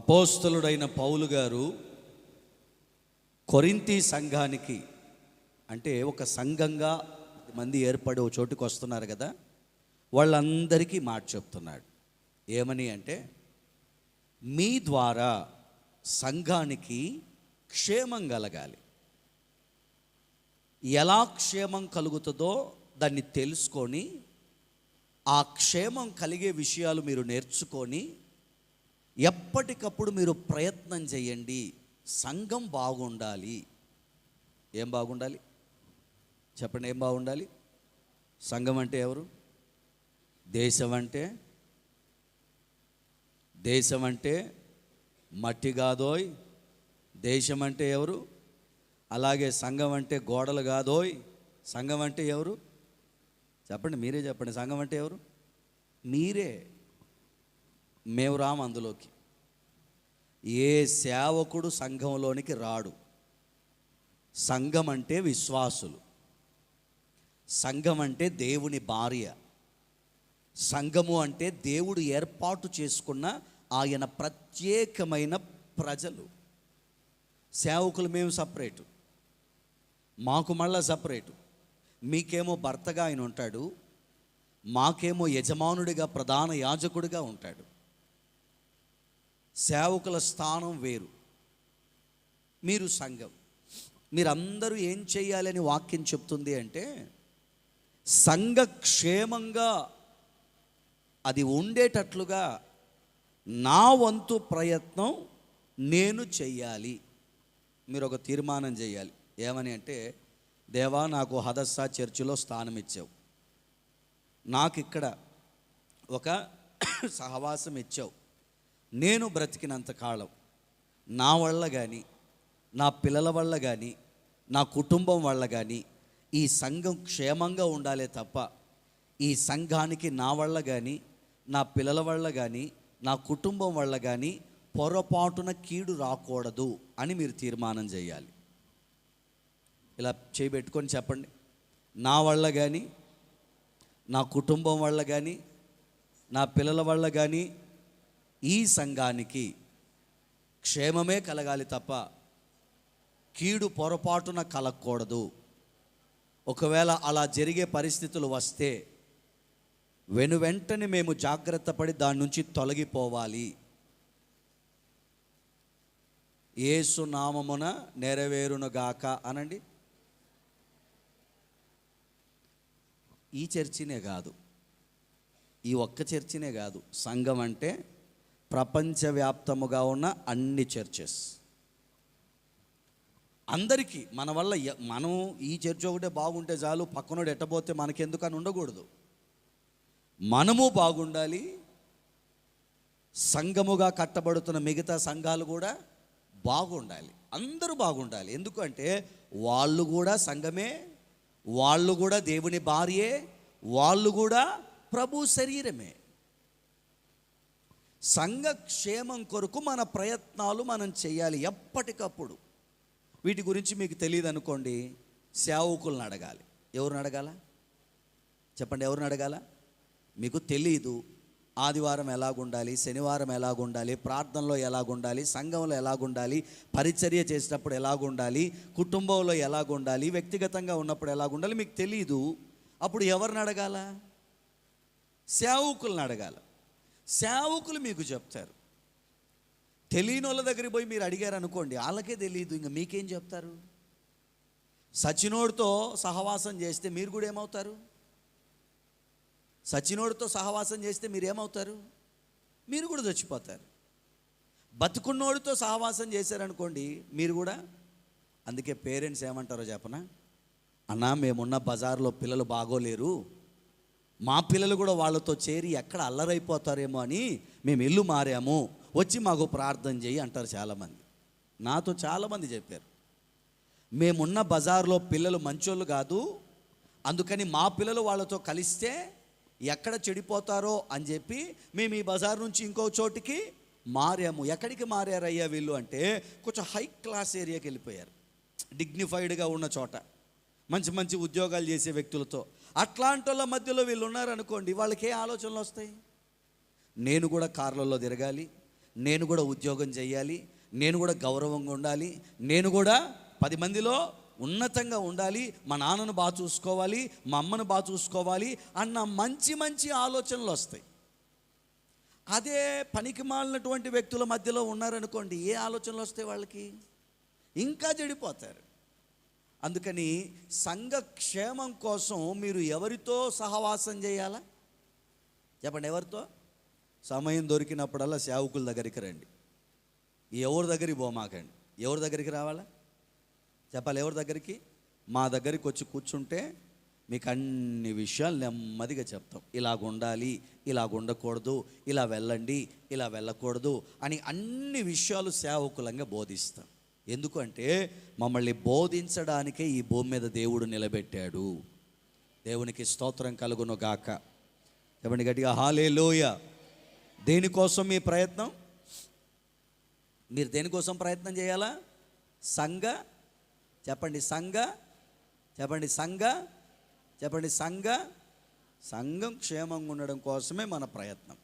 అపోస్తలుడైన పౌలు గారు కొరింథీ సంఘానికి, అంటే ఒక సంఘంగా మంది ఏర్పడి ఒక చోటుకు వస్తున్నారు కదా, వాళ్ళందరికీ మాట చెప్తున్నాడు. ఏమని అంటే, మీ ద్వారా సంఘానికి క్షేమం కలగాలి. ఎలా క్షేమం కలుగుతుందో దాన్ని తెలుసుకొని, ఆ క్షేమం కలిగే విషయాలు మీరు నేర్చుకొని ఎప్పటికప్పుడు మీరు ప్రయత్నం చేయండి. సంఘం బాగుండాలి. ఏం బాగుండాలి చెప్పండి? ఏం బాగుండాలి? సంఘం అంటే ఎవరు? దేశం అంటే మట్టి కాదోయ్. దేశం అంటే ఎవరు? అలాగే సంఘం అంటే గోడలు కాదోయ్. సంఘం అంటే ఎవరు? చెప్పండి, మీరే చెప్పండి. సంఘం అంటే ఎవరు? మీరే. మేము రాము అందులోకి. ఏ సేవకుడు సంఘంలోనికి రాడు. సంఘం అంటే విశ్వాసులు. సంఘం అంటే దేవుని భార్య. సంఘము అంటే దేవుడు ఏర్పాటు చేసుకున్న ఆయన ప్రత్యేకమైన ప్రజలు. సేవకులు మేము సపరేటు, మాకు మళ్ళా సపరేటు. మీకేమో భర్తగా ఆయన ఉంటాడు, మాకేమో యజమానుడిగా ప్రధాన యాజకుడిగా ఉంటాడు. సేవకుల స్థానం వేరు, మీరు సంఘం. మీరందరూ ఏం చేయాలని వాక్యం చెప్తుంది అంటే, సంఘ క్షేమంగా అది ఉండేటట్లుగా నా వంతు ప్రయత్నం నేను చెయ్యాలి. మీరు ఒక తీర్మానం చేయాలి. ఏమని అంటే, దేవా, నాకు హదస్సా చర్చిలో స్థానం ఇచ్చావు, నాకు ఇక్కడ ఒక సహవాసం ఇచ్చావు. నేను బ్రతికినంత కాలం నా వల్ల కానీ, నా పిల్లల వల్ల కానీ, నా కుటుంబం వల్ల కానీ ఈ సంఘం క్షేమంగా ఉండాలే తప్ప, ఈ సంఘానికి నా వల్ల కానీ, నా పిల్లల వల్ల కానీ, నా కుటుంబం వల్ల కానీ పొరపాటున కీడు రాకూడదు అని మీరు తీర్మానం చేయాలి. ఇలా చేయబెట్టుకొని చెప్పండి. నా వల్ల కానీ, నా కుటుంబం వల్ల కానీ, నా పిల్లల వల్ల కానీ ఈ సంఘానికి క్షేమమే కలగాలి తప్ప కీడు పొరపాటున కలగకూడదు. ఒకవేళ అలా జరిగే పరిస్థితులు వస్తే వెంటనే మేము జాగ్రత్త పడి దాని నుంచి తొలగిపోవాలి. యేసు నామమున నెరవేరునుగాక అనండి. ఈ చర్చినే కాదు, ఈ ఒక్క చర్చినే కాదు. సంఘం అంటే ప్రపంచవ్యాప్తముగా ఉన్న అన్ని చర్చెస్ అందరికీ మన వల్ల, మనం ఈ చర్చ్ ఒకటే బాగుంటే చాలు, పక్కనోడు ఎట్టబోతే మనకెందుకని ఉండకూడదు. మనము బాగుండాలి, సంఘముగా కట్టబడుతున్న మిగతా సంఘాలు కూడా బాగుండాలి, అందరూ బాగుండాలి. ఎందుకంటే వాళ్ళు కూడా సంఘమే, వాళ్ళు కూడా దేవుని భార్యే, వాళ్ళు కూడా ప్రభు శరీరమే. సంఘ క్షేమం కొరకు మన ప్రయత్నాలు మనం చేయాలి ఎప్పటికప్పుడు. వీటి గురించి మీకు తెలియదు అనుకోండి, సేవకులను అడగాలి. ఎవరిని అడగాల చెప్పండి? ఎవరిని అడగాల? మీకు తెలీదు ఆదివారం ఎలాగుండాలి, శనివారం ఎలాగుండాలి, ప్రార్థనలో ఎలాగుండాలి, సంఘంలో ఎలాగుండాలి, పరిచర్య చేసేటప్పుడు ఎలాగుండాలి, కుటుంబంలో ఎలాగుండాలి, వ్యక్తిగతంగా ఉన్నప్పుడు ఎలాగుండాలి, మీకు తెలీదు. అప్పుడు ఎవరిని అడగాల? సేవకులను అడగాల. సేవకులు మీకు చెప్తారు. తెలియని వాళ్ళ దగ్గరికి పోయి మీరు అడిగారు అనుకోండి, వాళ్ళకే తెలియదు, ఇంకా మీకేం చెప్తారు? సచినోడితో సహవాసం చేస్తే మీరు కూడా ఏమవుతారు? సచినోడితో సహవాసం చేస్తే మీరు ఏమవుతారు? మీరు కూడా చచ్చిపోతారు. బతుకున్నోడితో సహవాసం చేశారనుకోండి, మీరు కూడా. అందుకే పేరెంట్స్ ఏమంటారో చెప్పనా? అన్నా, మేమున్న బజార్లో పిల్లలు బాగోలేరు, మా పిల్లలు కూడా వాళ్ళతో చేరి ఎక్కడ అల్లరైపోతారేమో అని మేము ఇల్లు మారాము, వచ్చి మాకు ప్రార్థన చేయి అంటారు చాలామంది. నాతో చాలామంది చెప్పారు, మేమున్న బజార్లో పిల్లలు మంచోళ్ళు కాదు, అందుకని మా పిల్లలు వాళ్ళతో కలిస్తే ఎక్కడ చెడిపోతారో అని చెప్పి మేము ఈ బజార్ నుంచి ఇంకో చోటికి మారాము. ఎక్కడికి మారారయ్యా వీళ్ళు అంటే, కొంచెం హై క్లాస్ ఏరియాకి వెళ్ళిపోయారు, డిగ్నిఫైడ్గా ఉన్న చోట, మంచి మంచి ఉద్యోగాలు చేసే వ్యక్తులతో. అట్లాంటి వాళ్ళ మధ్యలో వీళ్ళు ఉన్నారనుకోండి, వాళ్ళకి ఏ ఆలోచనలు వస్తాయి? నేను కూడా కార్లలో తిరగాలి, నేను కూడా ఉద్యోగం చేయాలి, నేను కూడా గౌరవంగా ఉండాలి, నేను కూడా 10 మందిలో ఉన్నతంగా ఉండాలి, మా నాన్నను బాగా చూసుకోవాలి, మా అమ్మను బాగా చూసుకోవాలి అన్న మంచి మంచి ఆలోచనలు వస్తాయి. అదే పనికి మాలినటువంటి వ్యక్తుల మధ్యలో ఉన్నారనుకోండి, ఏ ఆలోచనలు వస్తాయి వాళ్ళకి? ఇంకా చెడిపోతారు. అందుకని సంఘ క్షేమం కోసం మీరు ఎవరితో సహవాసం చేయాలా చెప్పండి? ఎవరితో? సమయం దొరికినప్పుడల్లా సేవకుల దగ్గరికి రండి. ఎవరి దగ్గరికి పోమాకండి. ఎవరి దగ్గరికి రావాలా చెప్పాలి? ఎవరి దగ్గరికి? మా దగ్గరికి వచ్చి కూర్చుంటే మీకు అన్ని విషయాలు నెమ్మదిగా చెప్తాం. ఇలాగ ఉండాలి, ఇలాగ ఉండకూడదు, ఇలా వెళ్ళండి, ఇలా వెళ్ళకూడదు అని అన్ని విషయాలు సేవకులంగా బోధిస్తాం. ఎందుకంటే మమ్మల్ని బోధించడానికే ఈ భూమి మీద దేవుడు నిలబెట్టాడు. దేవునికి స్తోత్రం కలుగును గాక. చెప్పండి గట్టిగా హల్లెలూయా. దేనికోసం మీ ప్రయత్నం? మీరు దేనికోసం ప్రయత్నం చేయాలా? చెప్పండి సంఘం క్షేమంగా ఉండడం కోసమే మన ప్రయత్నం.